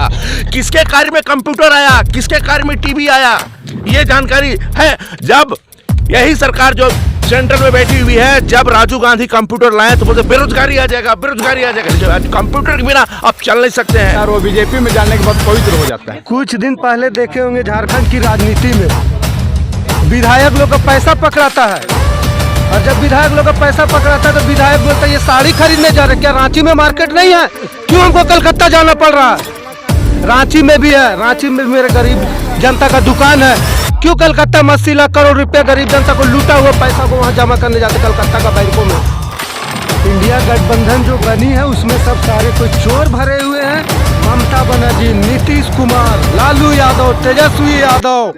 था, किसके कार्य में कंप्यूटर आया, किसके कार्य में टीवी आया, ये जानकारी है। जब यही सरकार जो सेंट्रल में बैठी हुई है, जब राजीव गांधी कंप्यूटर लाए तो बोलते बेरोजगारी आ जाएगा, बेरोजगारी आ जाएगा। कंप्यूटर के बिना आप चल नहीं सकते हैं यार। वो बीजेपी में जाने के बाद पवित्र हो जाता है। कुछ दिन पहले देखे होंगे झारखंड की राजनीति में विधायक लोग का पैसा पकड़ाता है, और जब विधायक लोग का पैसा पकड़ाता है तो विधायक बोलता है ये साड़ी खरीदने जा रहे, क्या रांची में मार्केट नहीं है, क्यों हमको कलकत्ता जाना पड़ रहा है। रांची में भी है, रांची में मेरे गरीब जनता का दुकान है, क्यों कलकत्ता 80 लाख करोड़ रुपया गरीब जनता को लूटा हुआ पैसा को वहाँ जमा करने जाते कलकत्ता का बैंकों में। इंडिया गठबंधन जो बनी है उसमें सब सारे कोई चोर भरे हुए हैं, ममता बनर्जी, नीतीश कुमार, लालू यादव, तेजस्वी यादव।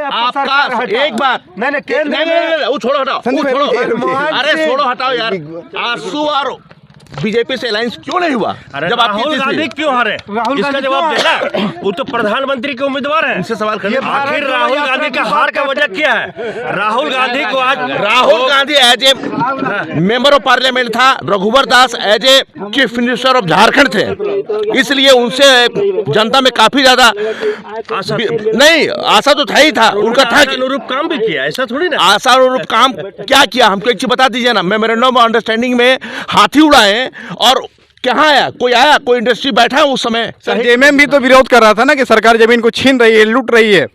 आपका एक बात नहीं, वो छोड़ो हटाओ, वो छोड़ो, अरे छोड़ो हटाओ यार। आंसू और बीजेपी से अलायंस क्यों नहीं हुआ? जब राहुल गांधी क्यों हारे, इसका जवाब देना। वो तो प्रधानमंत्री के उम्मीदवार हैं, उनसे सवाल करिए। आखिर राहुल गांधी का हार का वजह क्या है? राहुल गांधी को आज Rahul Gandhi as a member of Parliament था, Raghubar Das as a chief minister of Jharkhand थे, इसलिए उनसे जनता में काफी ज्यादा नहीं आशा तो था ही था, उनका था अनुरूप काम भी किया, ऐसा थोड़ी ना। आशा अनुरूप काम क्या किया हमको एक चीज बता दीजिए ना। मेमोरेंडम ऑफ अंडरस्टैंडिंग में हाथी उड़ाए और कहाँ आया, कोई इंडस्ट्री बैठा है उस समय? जेएमएम भी तो विरोध कर रहा था ना कि सरकार जमीन को छीन रही है, लूट रही है।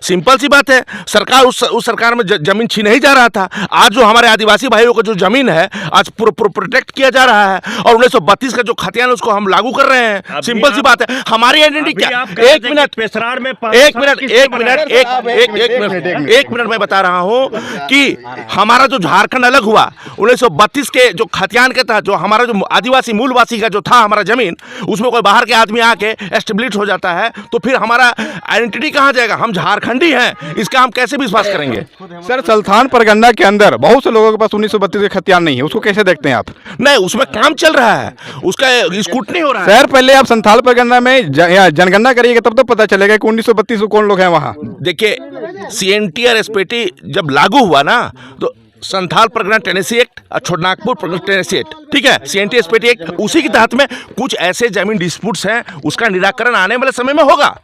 सिंपल सी बात है, सरकार उस सरकार में जमीन छीन ही जा रहा था। आज जो हमारे आदिवासी भाइयों को जो जमीन है आज प्रोटेक्ट किया जा रहा है, और 1932 का जो खतियान है उसको हम लागू कर रहे हैं। सिंपल सी बात है, हमारी आइडेंटिटी क्या। एक मिनट मैं बता रहा हूं कि हमारा जो झारखंड अलग हुआ 1932 के जो खतियान के तहत, जो हमारा जो आदिवासी मूलवासी का जो था हमारा जमीन, उसमें कोई बाहर के आदमी आके एस्टेब्लिश हो जाता है तो फिर हमारा आइडेंटिटी कहां जाएगा? हम झारखंडी हैं, इसका हम कैसे विश्वास करेंगे? सर, सल्थान परगना के अंदर बहुत से लोगों के पास 1932 के खतियान नहीं है, उसको कैसे देखते हैं आप? नहीं, उसमें काम चल रहा है, उसका स्कूटनी हो रहा है। सर, पहले आप संथाल परगना में जनगणना करिएगा, तब तो पता चलेगा कि 1932 कौन लोग हैं वहाँ। देखिए, सीएनटी और एसपीटी जब लागू हुआ ना तो संथाल परगना टेनेसी एक्ट और छोटानागपुर परगना टेनेसी एक्ट, ठीक है, सीएनटी एसपीटी एक्ट, उसी के तहत में कुछ ऐसे जमीन डिस्प्यूट्स हैं, उसका निराकरण आने वाले समय में होगा।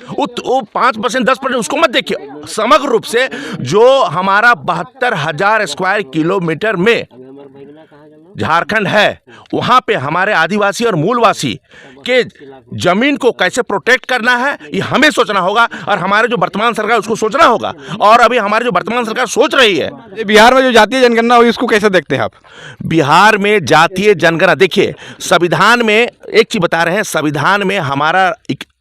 वो 5% 10% उसको मत देखिए, समग्र रूप से जो हमारा 72,000 स्क्वायर किलोमीटर में झारखंड है, वहाँ पे हमारे आदिवासी और मूलवासी के जमीन को कैसे प्रोटेक्ट करना है ये हमें सोचना होगा, और हमारे जो वर्तमान सरकार उसको सोचना होगा। और अभी हमारी जो वर्तमान सरकार सोच रही है। बिहार में जो जातीय जनगणना हुई उसको कैसे देखते हैं आप? बिहार में जातीय जनगणना, देखिए संविधान में एक चीज बता रहे हैं, संविधान में हमारा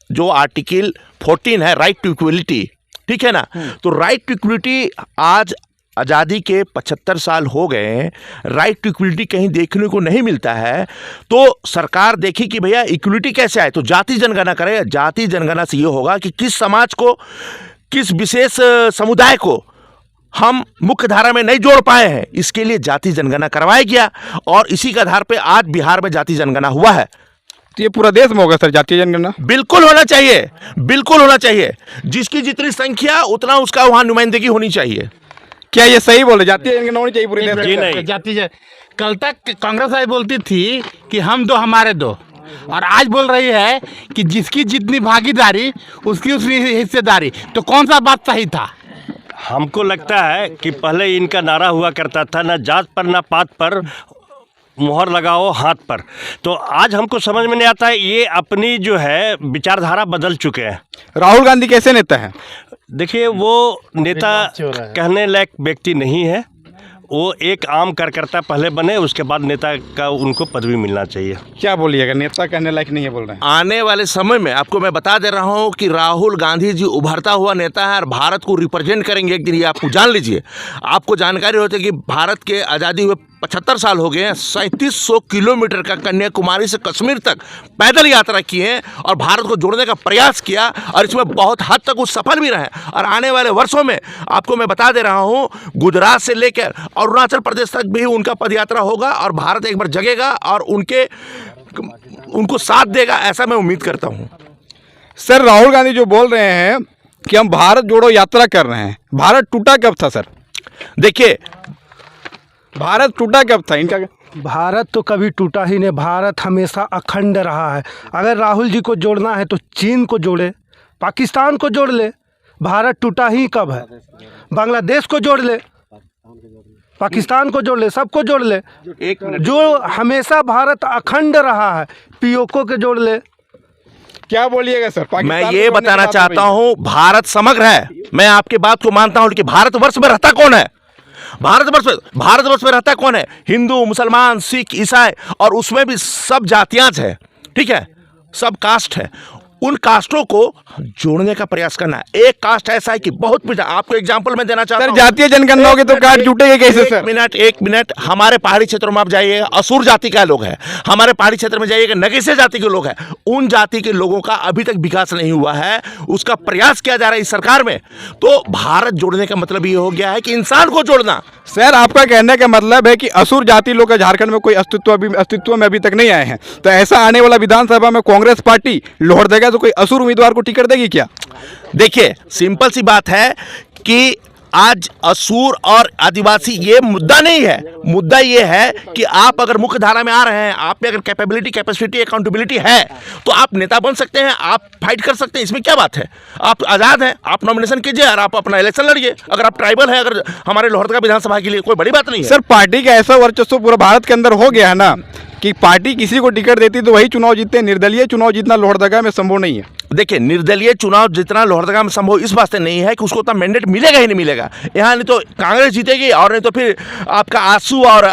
जो आर्टिकल 14 है, राइट टू इक्वलिटी, ठीक है ना, तो राइट टू इक्वलिटी आज आज़ादी के 75 साल हो गए हैं, राइट टू इक्वलिटी कहीं देखने को नहीं मिलता है। तो सरकार देखी कि भैया इक्वलिटी कैसे आए, तो जाति जनगणना करे। जाति जनगणना से ये होगा कि किस समाज को, किस विशेष समुदाय को हम मुख्य धारा में नहीं जोड़ पाए हैं, इसके लिए जाति जनगणना करवाया गया, और इसी के आधार पर आज बिहार में जाति जनगणना हुआ है। तो ये पूरा देश में होगा सर जातीय जनगणना? बिल्कुल होना चाहिए, बिल्कुल होना चाहिए। जिसकी जितनी संख्या उतना उसका वहां नुमाइंदगी होनी चाहिए। क्या ये सही बोले, जातीय जनगणना होनी चाहिए पूरे देश में? जी नहीं, जातीय कल तक कांग्रेस आई बोलती थी कि हम दो हमारे दो, और आज बोल रही है कि जिसकी जितनी भागीदारी उसकी उसकी हिस्सेदारी। तो कौन सा बात सही था? हमको लगता है कि पहले इनका नारा हुआ करता था, ना जात पर ना पात पर मुहर लगाओ हाथ पर। तो आज हमको समझ में नहीं आता है, ये अपनी जो है विचारधारा बदल चुके हैं। राहुल गांधी कैसे नेता हैं? देखिए, वो नेता कहने लायक व्यक्ति नहीं है, वो एक आम कार्यकर्ता पहले बने, उसके बाद नेता का उनको पदवी मिलना चाहिए। क्या बोलिएगा, नेता कहने लायक नहीं है बोल रहे हैं? आने वाले समय में आपको मैं बता दे रहा हूं कि राहुल गांधी जी उभरता हुआ नेता है और भारत को रिप्रेजेंट करेंगे एक दिन, ये आपको जान लीजिए। आपको जानकारी होती है कि भारत के आज़ादी हुए 75 साल हो गए हैं, 3700 किलोमीटर का कन्याकुमारी से कश्मीर तक पैदल यात्रा की है और भारत को जोड़ने का प्रयास किया, और इसमें बहुत हद तक वो सफल भी रहे। और आने वाले वर्षों में आपको मैं बता दे रहा हूँ, गुजरात से लेकर अरुणाचल प्रदेश तक भी उनका पदयात्रा होगा, और भारत एक बार जगेगा और उनको साथ देगा, ऐसा मैं उम्मीद करता हूँ। सर, राहुल गांधी जो बोल रहे हैं कि हम भारत जोड़ो यात्रा कर रहे हैं, भारत टूटा कब था सर? देखिए, भारत टूटा कब था इनका? भारत तो कभी टूटा ही नहीं, भारत हमेशा अखंड रहा है। अगर राहुल जी को जोड़ना है तो चीन को जोड़े, पाकिस्तान को जोड़ ले। भारत टूटा ही कब है? बांग्लादेश को जोड़ ले, पाकिस्तान को जोड़ ले, सबको जोड़ ले। जो हमेशा भारत अखंड रहा है, पीओके को जोड़ ले। क्या बोलिएगा सर? मैं पाकिस्तान ये को जोड़ने बताना की बात हो चाहता रही है। हूं, भारत समग्र है। मैं आपकी बात को मानता हूं, लेकिन भारतवर्ष में रहता कौन है? भारतवर्ष में रहता कौन है? हिंदू, मुसलमान, सिख, ईसाई, और उसमें भी सब जातियां हैं, ठीक है, सब कास्ट है। उन कास्टों को जोड़ने का प्रयास करना है। एक कास्ट ऐसा है कि बहुत पिछड़ा। आपको एग्जांपल मैं देना चाहता सर हूं। जातीय जनगणना होगी तो कार्ड टूटेगा कैसे सर? एक मिनट, हमारे पहाड़ी क्षेत्रों में आप जाइए, असुर जाति का लोग हैं। हमारे पहाड़ी क्षेत्र में जाइएगा, नगेसे जाति के लोग हैं। उन जाति के लोगों का अभी तक विकास नहीं हुआ है, उसका प्रयास किया जा रहा है इस सरकार में। तो भारत जोड़ने का मतलब ये हो गया है कि इंसान को जोड़ना। सर आपका कहने का मतलब है कि असुर जाति लोग का झारखंड में कोई अस्तित्व में अभी तक नहीं आए हैं, तो ऐसा आने वाला विधानसभा में कांग्रेस पार्टी लोहरदगा तो कोई असुर उम्मीदवार को टिकट देगी क्या? देखिए, सिंपल सी बात है कि आज असुर और आदिवासी ये मुद्दा नहीं है। मुद्दा ये है कि आप अगर मुख्य धारा में आ रहे हैं, आप में अगर कैपेबिलिटी, कैपेसिटी, अकाउंटेबिलिटी है, तो आप नेता बन सकते हैं, आप फाइट कर सकते हैं। इसमें क्या बात है? आप आज़ाद हैं, आप नॉमिनेशन कीजिए और आप अपना इलेक्शन लड़िए। अगर आप ट्राइबल हैं, अगर हमारे लोहरदगा विधानसभा के लिए, कोई बड़ी बात नहीं है। सर पार्टी का ऐसा वर्चस्व पूरा भारत के अंदर हो गया है ना कि पार्टी किसी को टिकट देती तो वही चुनाव जीतते हैं। निर्दलीय चुनाव जीतना लोहरदगा में संभव नहीं है। देखिए, निर्दलीय चुनाव जितना लोहरदगा में संभव इस वास्ते नहीं है कि उसको उतना मैंडेट मिलेगा ही नहीं मिलेगा। यहाँ नहीं तो कांग्रेस जीतेगी और नहीं तो फिर आपका आसू और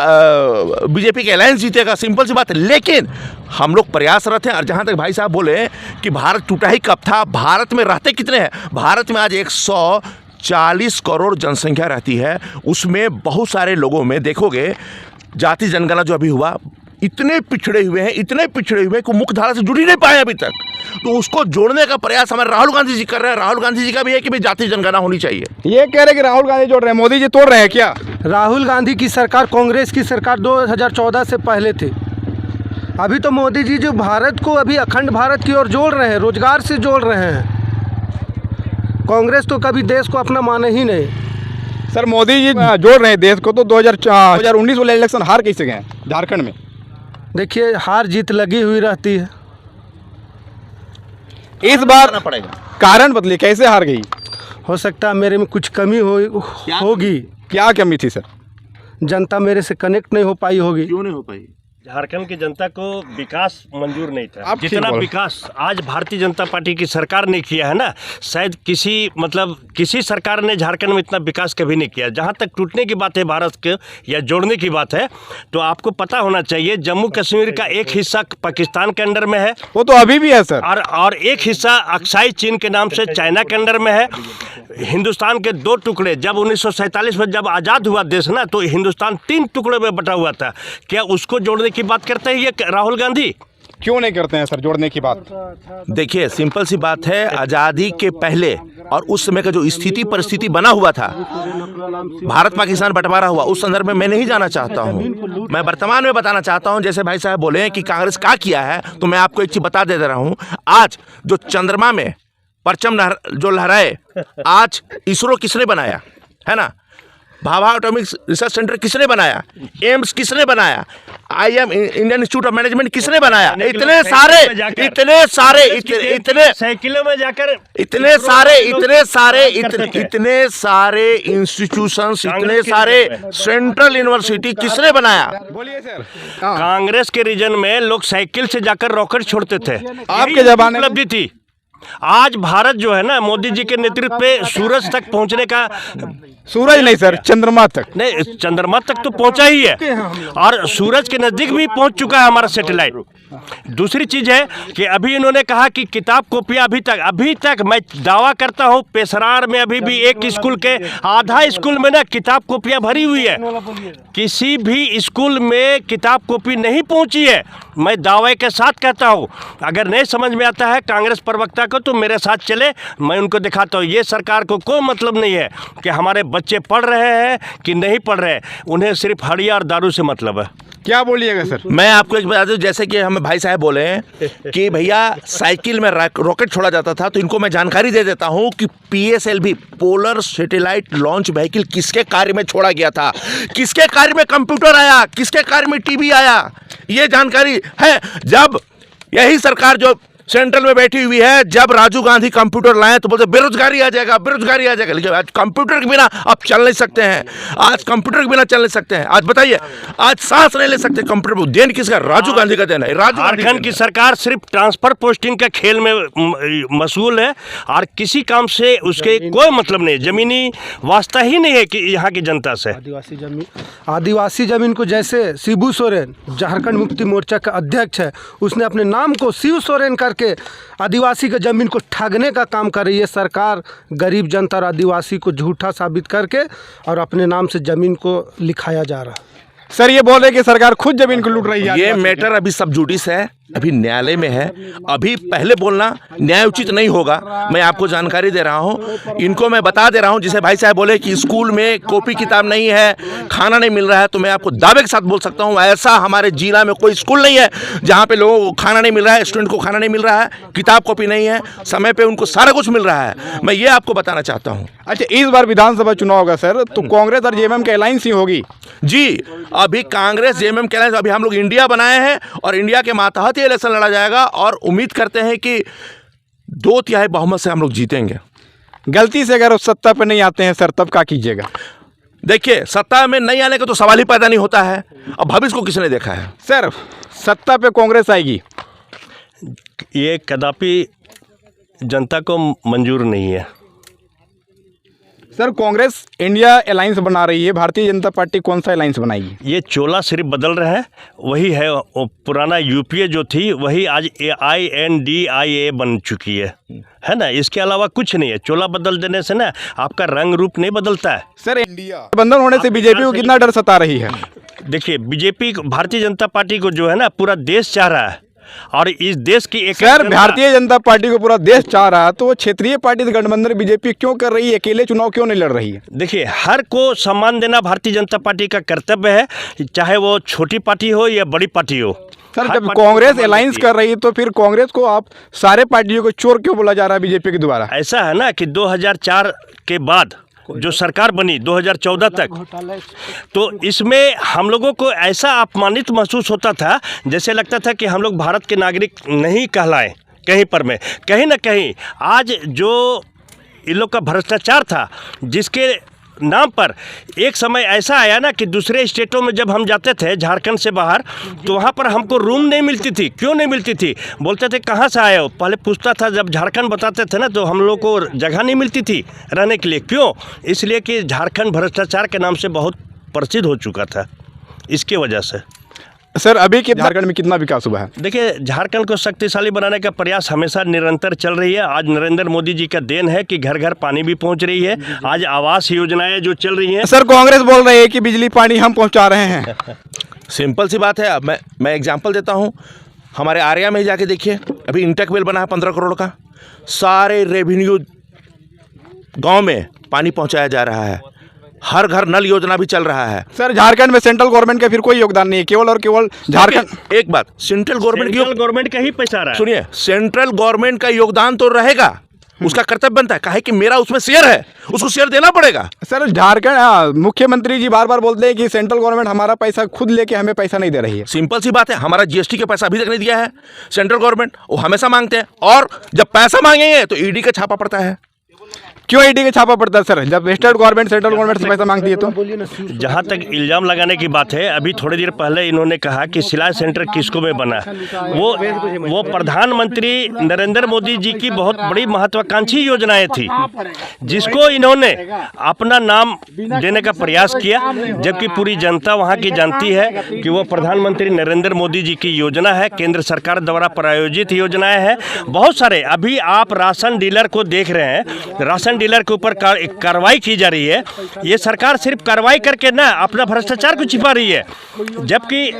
बीजेपी के अलायंस जीतेगा। सिंपल सी बात है। लेकिन हम लोग प्रयासरत हैं। और जहाँ तक भाई साहब बोले कि भारत टूटा ही कब था, भारत में रहते कितने हैं? भारत में आज 140 करोड़ जनसंख्या रहती है। उसमें बहुत सारे लोगों में देखोगे, जाति जनगणना जो अभी हुआ, इतने पिछड़े हुए हैं, इतने पिछड़े हुए हैं कि मुख्य धारा से जुड़ ही नहीं पाए अभी तक। तो उसको जोड़ने का प्रयास हमारे राहुल गांधी जी कर रहे हैं। राहुल गांधी जी का भी है कि भाई जाति जनगणना होनी चाहिए। ये कह रहे कि राहुल गांधी जोड़ रहे हैं, मोदी जी तोड़ रहे हैं क्या? राहुल गांधी की सरकार, कांग्रेस की सरकार 2014 से पहले थी। अभी तो मोदी जी जो भारत को अभी अखंड भारत की ओर जोड़ रहे हैं, रोजगार से जोड़ रहे हैं। कांग्रेस तो कभी देश को अपना माने ही नहीं। सर मोदी जी जोड़ रहे हैं देश को, तो 2019 वाले इलेक्शन हार कैसे गए झारखंड में? देखिए, हार जीत लगी हुई रहती है। इस बार करना पड़ेगा। कारण बदलिए, कैसे हार गई? हो सकता है मेरे में कुछ कमी होगी। क्या कमी थी सर? जनता मेरे से कनेक्ट नहीं हो पाई होगी। क्यों नहीं हो पाई? झारखंड की जनता को विकास मंजूर नहीं था। आप ठीक जितना बोल। विकास आज भारतीय जनता पार्टी की सरकार ने किया है ना, शायद किसी सरकार ने झारखंड में इतना विकास कभी नहीं किया। जहाँ तक टूटने की बात है भारत के या जोड़ने की बात है, तो आपको पता होना चाहिए जम्मू कश्मीर का एक हिस्सा पाकिस्तान के अंडर में है, वो तो अभी भी है सर। और एक हिस्सा अक्साई चीन के नाम से चाइना के अंडर में है। हिंदुस्तान के 2 टुकड़े, जब 1947 में जब आज़ाद हुआ देश ना, तो हिंदुस्तान 3 टुकड़े में बटा हुआ था। क्या उसको जोड़ने की बात करते हैं ये राहुल गांधी? क्यों नहीं करते हैं सर जोड़ने की बात? देखिए, सिंपल सी बात है, आज़ादी के पहले और उस समय का जो स्थिति परिस्थिति बना हुआ था, भारत पाकिस्तान बंटवारा हुआ, उस संदर्भ में मैं नहीं जाना चाहता हूं। मैं वर्तमान में बताना चाहता हूं। जैसे भाई साहब बोले कि कांग्रेस क्या किया है, तो मैं आपको एक चीज बता दे रहा हूं। आज जो चंद्रमा में परचम जो लहराए, आज इसरो किसने बनाया है ना? भाभा एटॉमिक रिसर्च सेंटर किसने बनाया? एम्स किसने बनाया? IIM Indian institute of management किसने बनाया? इतने साइकिलों में जाकर इतने सारे इंस्टीट्यूशंस, इतने सारे सेंट्रल यूनिवर्सिटी किसने बनाया? बोलिए सर। कांग्रेस के रीजन में लोग साइकिल से जाकर रॉकेट छोड़ते थे। आपके जमाने में उपलब्धि थी। आज भारत जो है ना, मोदी जी के नेतृत्व पे सूरज तक पहुंचने का, सूरज नहीं सर, चंद्रमा तक। नहीं, चंद्रमा तक तो पहुंचा ही है और सूरज के नजदीक भी पहुंच चुका है हमारा सैटेलाइट। दूसरी चीज है कि अभी इन्होंने कहा कि किताब कॉपियां अभी तक मैं दावा करता हूं, पेशरार में अभी भी एक स्कूल के आधा स्कूल में ना किताब कॉपियां भरी हुई है। किसी भी स्कूल में किताब कॉपी नहीं पहुंची है। मैं दावे के साथ कहता हूं। अगर नहीं समझ में आता है कांग्रेस प्रवक्ता को, तो मेरे साथ चले, मैं उनको दिखाता हूं। ये सरकार को कोई मतलब नहीं है कि हमारे बच्चे पढ़ रहे हैं कि नहीं पढ़ रहे हैं। उन्हें सिर्फ हड़िया और दारू से मतलब है। क्या बोलिएगा सर? मैं आपको एक बता दूं, जैसे कि हमें भाई साहब बोले हैं कि भैया साइकिल में रॉकेट छोड़ा जाता था, तो इनको मैं जानकारी दे देता हूं कि PSLV polar satellite launch vehicle किसके कार्य में छोड़ा गया था, किसके कार्य में कंप्यूटर आया, किसके कार्य में टीवी आया, ये जानकारी है। जब यही सरकार जो सेंट्रल में बैठी हुई है, जब राजीव गांधी कंप्यूटर लाए तो बोलते बेरोजगारी आ जाएगा, बेरोजगारी आ जाएगा, लेकिन आज कंप्यूटर के बिना आप चल नहीं सकते हैं, आज कंप्यूटर के बिना चल नहीं सकते हैं। आज बताइए, आज सांस नहीं ले सकते कंप्यूटर, देन किसका? राजीव गांधी का देना है। राजीव गांधी झारखंड की सरकार सिर्फ ट्रांसफर पोस्टिंग के खेल में मशगूल है और किसी काम से उसके कोई मतलब नहीं, जमीनी वास्ता ही नहीं है कि यहाँ की जनता से। आदिवासी जमीन को, जैसे शिबू सोरेन झारखंड मुक्ति मोर्चा का अध्यक्ष है, उसने अपने नाम को शिव सोरेन करके आदिवासी के जमीन को ठगने का काम कर रही है सरकार। गरीब जनता और आदिवासी को झूठा साबित करके और अपने नाम से जमीन को लिखाया जा रहा है। सर ये बोल रहे कि सरकार खुद जमीन को लूट रही है। ये मैटर अभी सब जुडिस है, अभी न्यायालय में है, अभी पहले बोलना न्याय उचित नहीं होगा। मैं आपको जानकारी दे रहा हूँ, इनको मैं बता दे रहा हूँ। जिसे भाई साहब बोले कि स्कूल में कॉपी किताब नहीं है, खाना नहीं मिल रहा है, तो मैं आपको दावे के साथ बोल सकता हूँ, ऐसा हमारे जिला में कोई स्कूल नहीं है जहाँ पे लोगों को खाना नहीं मिल रहा है, स्टूडेंट को खाना नहीं मिल रहा है, किताब कॉपी नहीं है, समय पे उनको सारा कुछ मिल रहा है। मैं ये आपको बताना चाहता हूँ। अच्छा, इस बार विधानसभा चुनाव होगा सर, तो कांग्रेस और JMM की अलायंस ही होगी? जी, अभी कांग्रेस JMM के अलायंस, अभी हम लोग इंडिया बनाए हैं और इंडिया के मातहत ही इलेक्शन लड़ा जाएगा और उम्मीद करते हैं कि 2/3 बहुमत से हम लोग जीतेंगे। गलती से अगर उस सत्ता पर नहीं आते हैं सर, तब क्या कीजिएगा? देखिए, सत्ता में नहीं आने का तो सवाल ही पैदा नहीं होता है। अब भविष्य को किसने देखा है? सर सत्ता पे कांग्रेस आएगी, ये कदापि जनता को मंजूर नहीं है। सर कांग्रेस इंडिया अलायंस बना रही है, भारतीय जनता पार्टी कौन सा अलायंस बनाएगी? ये चोला सिर्फ बदल रहे हैं, वही है वो पुराना UPA जो थी वही आज INDIA बन चुकी है ना। इसके अलावा कुछ नहीं है। चोला बदल देने से ना आपका रंग रूप नहीं बदलता है। सर इंडिया गठबंधन होने से बीजेपी को कितना डर सता रही है? देखिए, बीजेपी भारतीय जनता पार्टी को जो है ना पूरा देश चाह रहा है और इस देश की एक सर भारतीय जनता पार्टी को पूरा देश चाह रहा है, तो वो क्षेत्रीय पार्टी से गठबंधन बीजेपी क्यों कर रही है? अकेले चुनाव क्यों नहीं लड़ रही है? देखिए, हर को सम्मान देना भारतीय जनता पार्टी का कर्तव्य है, चाहे वो छोटी पार्टी हो या बड़ी पार्टी हो। सर जब कांग्रेस अलायंस कर रही है तो फिर कांग्रेस को आप सारे पार्टियों को चोर क्यों बोला जा रहा है बीजेपी के द्वारा? ऐसा है ना कि 2004 के बाद जो सरकार बनी 2014 तक, तो इसमें हम लोगों को ऐसा अपमानित महसूस होता था, जैसे लगता था कि हम लोग भारत के नागरिक नहीं कहलाएं कहीं पर में। कहीं ना कहीं आज जो इन लोग का भ्रष्टाचार था, जिसके नाम पर एक समय ऐसा आया ना कि दूसरे स्टेटों में जब हम जाते थे झारखंड से बाहर, तो वहाँ पर हमको रूम नहीं मिलती थी। क्यों नहीं मिलती थी? बोलते थे कहाँ से आए हो? पहले पूछता था, जब झारखंड बताते थे ना तो हम लोग को जगह नहीं मिलती थी रहने के लिए। क्यों? इसलिए कि झारखंड भ्रष्टाचार के नाम से बहुत प्रसिद्ध हो चुका था, इसके वजह से। सर अभी के झारखंड में कितना विकास हुआ है? देखिए, झारखंड को शक्तिशाली बनाने का प्रयास हमेशा निरंतर चल रही है। आज नरेंद्र मोदी जी का देन है कि घर घर पानी भी पहुंच रही है। आज आवास योजनाएं जो चल रही हैं। सर कांग्रेस बोल रही है कि बिजली पानी हम पहुंचा रहे हैं। सिंपल सी बात है। अब मैं एग्जांपल देता हूं, हमारे आर्या में ही जाके देखिए, अभी इंटेक वेल बना है 15 करोड़ का, सारे रेवेन्यू गांव में पानी पहुंचाया जा रहा है, हर घर नल योजना भी चल रहा है। सर झारखंड में सेंट्रल गवर्नमेंट का फिर कोई योगदान नहीं है, केवल और केवल झारखंड। एक बात, सेंट्रल गवर्नमेंट का ही पैसा रहा है। सुनिए, सेंट्रल गवर्नमेंट का योगदान तो रहेगा, उसका कर्तव्य बनता है, काहे कि मेरा उसमें शेयर है, उसको शेयर देना पड़ेगा। सर झारखंड मुख्यमंत्री जी बार बार बोलते हैं कि सेंट्रल गवर्नमेंट हमारा पैसा खुद लेके हमें पैसा नहीं दे रही है। सिंपल सी बात है, हमारा GST का पैसा अभी तक नहीं दिया है सेंट्रल गवर्नमेंट, वो हमेशा मांगते हैं, और जब पैसा मांगेंगे तो ED का छापा पड़ता है। क्यों ED का छापा पड़ता है सर, जब स्टेट गवर्नमेंट सेंट्रल गवर्नमेंट से पैसा मांगती है तो? जहाँ तक इल्ज़ाम लगाने की बात है, अभी थोड़ी देर पहले इन्होंने कहा कि सिलाई सेंटर किसको में बना, वो प्रधानमंत्री नरेंद्र मोदी जी की बहुत बड़ी महत्वाकांक्षी योजनाएं थी, जिसको इन्होंने अपना नाम देने का प्रयास किया, जबकि पूरी जनता वहाँ की जानती है कि वो प्रधानमंत्री नरेंद्र मोदी जी की योजना है, केंद्र सरकार द्वारा प्रायोजित योजनाएं हैं। बहुत सारे, अभी आप राशन डीलर को देख रहे हैं, राशन डीलर के ऊपर कार्रवाई की जा रही है। ये सरकार सिर्फ कार्रवाई करके ना अपना भ्रष्टाचार को छिपा रही है, जबकि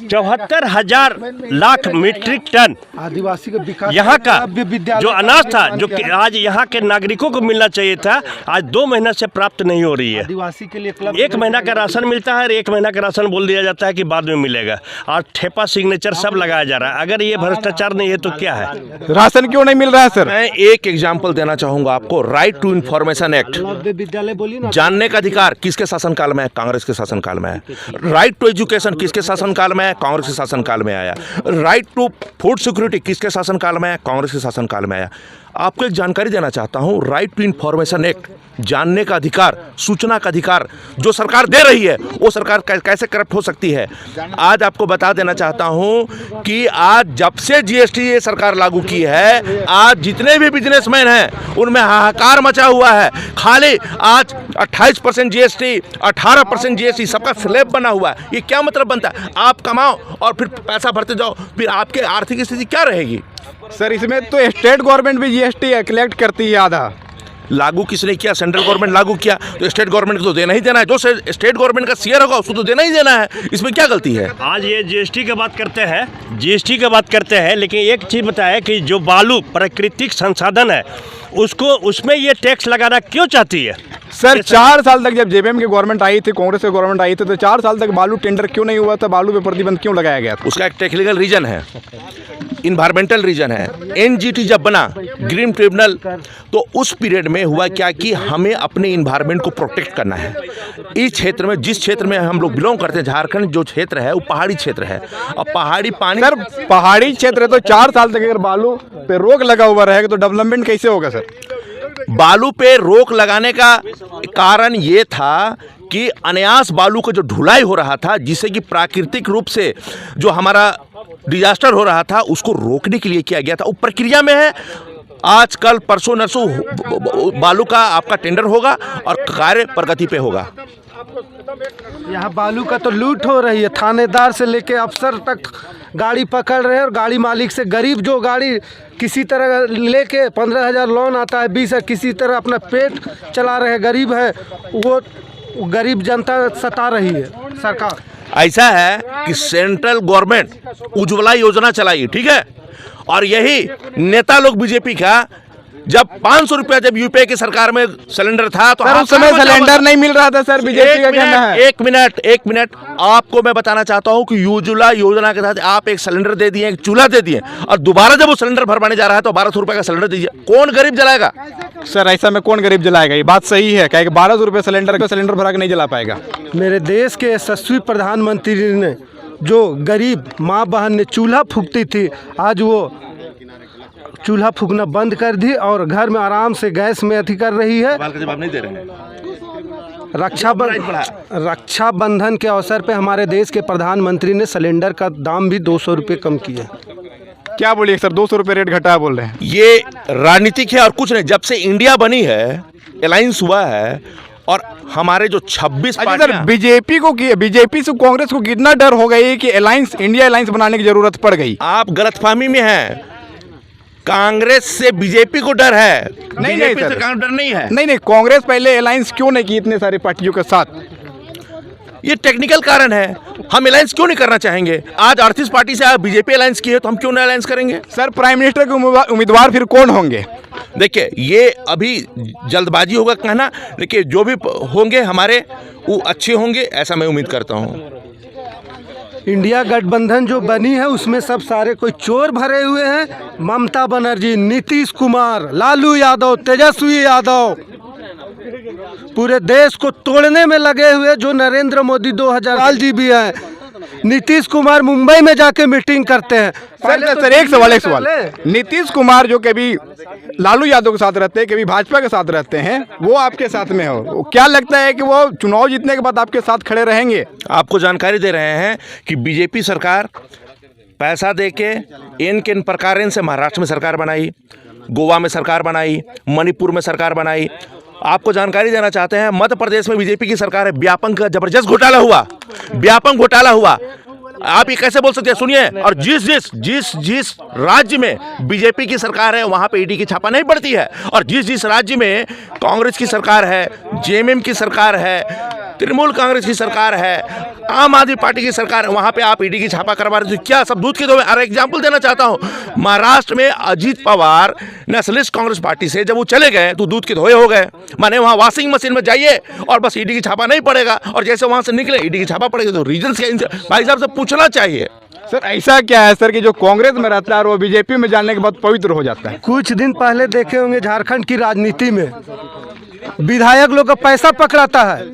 74,000 लाख मीट्रिक टन आदिवासी के विकास यहाँ का जो अनाज था, जो कि आज यहाँ के नागरिकों को मिलना चाहिए था, आज 2 महीना से प्राप्त नहीं हो रही है। आदिवासी के लिए क्लब 1 महीना का राशन मिलता है और 1 महीना का राशन बोल दिया जाता है कि बाद में मिलेगा, और ठेपा सिग्नेचर सब लगाया जा रहा है। अगर ये भ्रष्टाचार नहीं है तो क्या है? राशन क्यों नहीं मिल रहा है सर? मैं एक एग्जाम्पल देना चाहूंगा आपको। राइट टू इंफॉर्मेशन एक्ट, विद्यालय बोली ना, जानने का अधिकार किसके शासनकाल में है? कांग्रेस के शासनकाल में है। राइट टू एजुकेशन किसके शासनकाल में है? कांग्रेस के शासनकाल में आया। राइट टू फूड सिक्योरिटी किसके शासनकाल में है? कांग्रेस के शासनकाल में आया। आपको एक जानकारी देना चाहता हूं, राइट टू इंफॉर्मेशन एक्ट, जानने का अधिकार, सूचना का अधिकार जो सरकार दे रही है, वो सरकार कैसे करप्ट हो सकती है? आज आपको बता देना चाहता हूं कि आज जब से जीएसटी ये सरकार लागू की है, आज जितने भी बिजनेसमैन हैं उनमें हाहाकार मचा हुआ है। खाली आज 28% जीएसटी, 18% जीएसटी, सबका स्लैब बना हुआ है। ये क्या मतलब बनता है? आप कमाओ और फिर पैसा भरते जाओ, फिर आपके आर्थिक स्थिति क्या रहेगी? सर इसमें तो स्टेट गवर्नमेंट भी जीएसटी कलेक्ट करती है आधा। लागू किसने किया? सेंट्रल गवर्नमेंट लागू किया, तो स्टेट गवर्नमेंट को तो देना ही देना है। जो स्टेट गवर्नमेंट का शेयर होगा उसको तो देना ही देना है। इसमें क्या गलती है? आज ये जीएसटी की बात करते हैं, जीएसटी की बात करते हैं, लेकिन एक चीज़ बताए कि जो बालू प्राकृतिक संसाधन है उसको, उसमें ये टैक्स लगाना क्यों चाहती है? सर 4 साल तक जब जेबीएम की गवर्नमेंट आई थी, कांग्रेस की गवर्नमेंट आई थी, तो 4 साल तक बालू टेंडर क्यों नहीं हुआ था? बालू पे प्रतिबंध क्यों लगाया गया था? उसका एक टेक्निकल रीजन है, इन्वायरमेंटल रीजन है। एनजीटी जब बना, ग्रीन ट्रिब्यूनल, तो उस पीरियड में हुआ क्या कि हमें अपने इन्वायरमेंट को प्रोटेक्ट करना है। इस क्षेत्र में, जिस क्षेत्र में हम लोग बिलोंग करते हैं, झारखंड जो क्षेत्र है वो पहाड़ी क्षेत्र है, और पहाड़ी पानी। सर पहाड़ी क्षेत्र है तो 4 साल तक अगर बालू पे रोक लगा हुआ रहेगा तो डेवलपमेंट कैसे होगा सर? बालू पे रोक लगाने का कारण ये था कि अनायास बालू का जो ढुलाई हो रहा था, जिससे कि प्राकृतिक रूप से जो हमारा डिजास्टर हो रहा था, उसको रोकने के लिए किया गया था। वो प्रक्रिया में है। आज कल परसों नरसों बालू का आपका टेंडर होगा और कार्य प्रगति पे होगा। यहाँ बालू का तो लूट हो रही है, थानेदार से लेके अफसर तक गाड़ी पकड़ रहे हैं, और गाड़ी मालिक से गरीब जो गाड़ी किसी तरह लेके 15,000 लोन आता है, 20 है, किसी तरह अपना पेट चला रहे हैं, गरीब है, वो गरीब जनता सता रही है सरकार। ऐसा है कि सेंट्रल गवर्नमेंट उज्ज्वला योजना चलाई, ठीक है, और यही नेता लोग बीजेपी का, जब 500 रुपया जब यूपीए की सरकार में सिलेंडर था तो सर उस समय सिलेंडर नहीं मिल रहा था सर, बीजेपी का कहना है। एक मिनट आपको मैं बताना चाहता हूं कि उज्ज्वला योजना के तहत आप एक सिलेंडर दे दिए, एक चूल्हा दे दिए, और दोबारा जब वो सिलेंडर भरवाने जा रहा है तो 1200 रुपये का सिलेंडर दीजिए। कौन गरीब जलाएगा? सर ऐसा में कौन गरीब जलाएगा? ये बात सही है, क्या 1200 रुपये सिलेंडर भरा के नहीं जला पाएगा? मेरे देश के यशस्वी प्रधानमंत्री ने, जो गरीब माँ बहन ने चूल्हा फूकती थी, आज वो चूल्हा फूकना बंद कर दी और घर में आराम से गैस में अथी कर रही है। सवाल का जवाब नहीं दे रहे हैं। रक्षाबंधन के अवसर पे हमारे देश के प्रधानमंत्री ने सिलेंडर का दाम भी 200 रुपये कम किया। क्या बोलिए सर, 200 रुपये रेट घटा बोल रहे हैं? ये राजनीतिक है और कुछ नहीं। जब से इंडिया बनी है, अलायंस हुआ है, और हमारे जो 26 सर बीजेपी से कांग्रेस को कितना डर हो गई कि अलायंस, इंडिया अलायंस बनाने की जरूरत पड़ गई? आप गलतफहमी में हैं। कांग्रेस से बीजेपी को डर है, नहीं बीजेपी सर, से कांग्रेस डर नहीं है। नहीं, कांग्रेस पहले अलायंस क्यों नहीं की इतने सारी पार्टियों के साथ? ये टेक्निकल कारण है। हम अलायंस क्यों नहीं करना चाहेंगे? आज 38 पार्टी से आप बीजेपी अलायंस की है, तो हम क्यों नहीं अलायंस करेंगे? सर प्राइम मिनिस्टर के उम्मीदवार फिर कौन होंगे? देखिए, ये अभी जल्दबाजी होगा कहना, देखिए जो भी होंगे हमारे वो अच्छे होंगे, ऐसा मैं उम्मीद करता हूँ। इंडिया गठबंधन जो बनी है उसमें सब सारे कोई चोर भरे हुए हैं। ममता बनर्जी, नीतीश कुमार, लालू यादव, तेजस्वी यादव पूरे देश को तोड़ने में लगे हुए, जो नरेंद्र मोदी 2000 जी भी हैं। नीतीश कुमार मुंबई में जाके मीटिंग करते हैं। सर एक सवाल नीतीश कुमार जो कभी लालू यादव के साथ रहते हैं, कभी भाजपा के साथ रहते हैं, वो आपके साथ में हो, क्या लगता है कि वो चुनाव जीतने के बाद आपके साथ खड़े रहेंगे? आपको जानकारी दे रहे हैं कि बीजेपी सरकार पैसा देके इन प्रकार से महाराष्ट्र में सरकार बनाई, गोवा में सरकार बनाई, मणिपुर में सरकार बनाई। आपको जानकारी देना चाहते हैं, मध्य प्रदेश में बीजेपी की सरकार है, व्यापक का जबरदस्त घोटाला हुआ, व्यापक घोटाला हुआ। आप ये कैसे बोल सकते हैं? सुनिए, और जिस राज्य में बीजेपी की सरकार है वहां पे ईडी की छापा नहीं पड़ती है, और जिस राज्य में कांग्रेस की सरकार है, जेएमएम की सरकार है, तृणमूल कांग्रेस की सरकार है, आम आदमी पार्टी की सरकार है, वहां पे आप ईडी की छापा करवा रहे हो। क्या सब दूध के धोए? और एग्जाम्पल देना चाहता हूं, महाराष्ट्र में अजीत पवार नेशनलिस्ट कांग्रेस पार्टी से जब वो चले गए तो दूध के धोए हो गए। माने वहां वॉशिंग मशीन में जाइए और बस ईडी की छापा नहीं पड़ेगा, और जैसे वहां से निकले ईडी की छापा पड़ेगा। तो रीजन भाई साहब से पूछना चाहिए। सर ऐसा क्या है सर कि जो कांग्रेस में रहता है और वो बीजेपी में जाने के बाद पवित्र हो जाता है? कुछ दिन पहले देखे होंगे झारखंड की राजनीति में विधायक लोग का पैसा पकड़ाता है,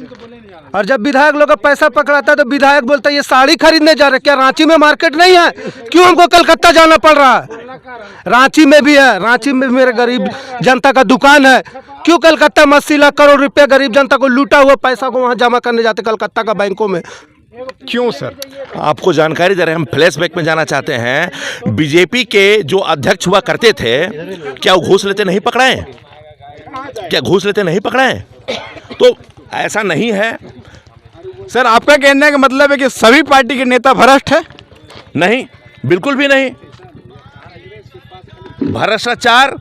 और जब विधायक लोग का पैसा पकड़ाता है तो विधायक बोलता है ये साड़ी खरीदने जा रहे, क्या रांची में मार्केट नहीं है? क्यों हमको कलकत्ता जाना पड़ रहा है? रांची में भी है, रांची में भी मेरे गरीब जनता का दुकान है, क्यों कलकत्ता में 80 लाख करोड़ रुपया गरीब जनता को लूटा हुआ पैसा को वहाँ जमा करने जाते कलकत्ता का बैंकों में? क्यों सर? आपको जानकारी दे रहे हैं, हम फ्लैशबैक में जाना चाहते हैं। बीजेपी के जो अध्यक्ष हुआ करते थे, क्या वो घूस लेते नहीं पकड़ाए? क्या घूस लेते नहीं पकड़ाए? तो ऐसा नहीं है सर, आपका कहने का मतलब है कि सभी पार्टी के नेता भ्रष्ट है? नहीं, बिल्कुल भी नहीं। भ्रष्टाचार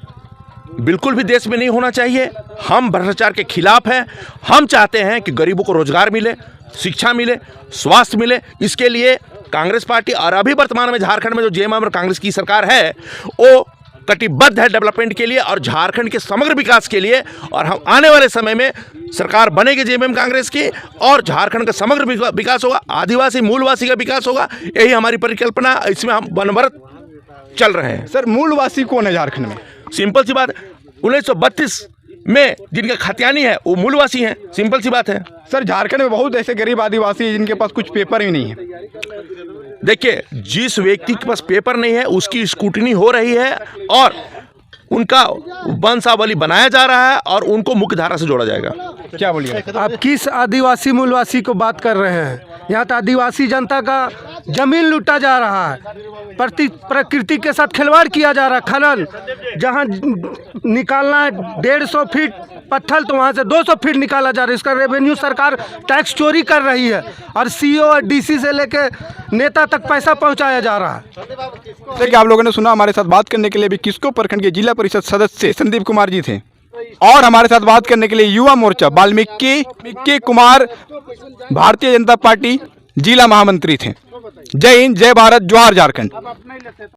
बिल्कुल भी देश में नहीं होना चाहिए। हम भ्रष्टाचार के खिलाफ हैं। हम चाहते हैं कि गरीबों को रोजगार मिले, शिक्षा मिले, स्वास्थ्य मिले। इसके लिए कांग्रेस पार्टी और अभी वर्तमान में झारखंड में जो जेएमएम और कांग्रेस की सरकार है वो कटिबद्ध है डेवलपमेंट के लिए और झारखंड के समग्र विकास के लिए। और हम आने वाले समय में सरकार बनेगी जेएमएम कांग्रेस की, और झारखंड का समग्र विकास होगा, आदिवासी मूलवासी का विकास होगा। यही हमारी परिकल्पना, इसमें हम बनवरत चल रहे हैं। सर मूलवासी कौन है झारखंड में? सिंपल सी बात, 1932 में जिनका खतियानी है वो मूलवासी हैं। सिंपल सी बात है। सर झारखंड में बहुत ऐसे गरीब आदिवासी हैं जिनके पास कुछ पेपर ही नहीं है। देखिए, जिस व्यक्ति के पास पेपर नहीं है उसकी स्क्रूटनी हो रही है और उनका वंशावली बनाया जा रहा है और उनको मुख्य धारा से जोड़ा जाएगा। क्या बोलिए? आप किस आदिवासी मूलवासी को बात कर रहे हैं? यहाँ तो आदिवासी जनता का जमीन लूटा जा रहा है, प्रकृति के साथ खिलवाड़ किया जा रहा है। खनन जहाँ निकालना है 150 फीट पत्थर तो वहाँ से 200 फीट निकाला जा रहा है। इसका रेवेन्यू सरकार टैक्स चोरी कर रही है और सीओ और डीसी से लेके नेता तक पैसा पहुँचाया जा रहा है। जैसे कि आप लोगों ने सुना, हमारे साथ बात करने के लिए भी किस्को प्रखंड के जिला परिषद सदस्य संदीप कुमार जी थे, और हमारे साथ बात करने के लिए युवा मोर्चा वाल्मीकि कुमार भारतीय जनता पार्टी जिला महामंत्री थे। जय हिंद, जय भारत, जोहार झारखंड।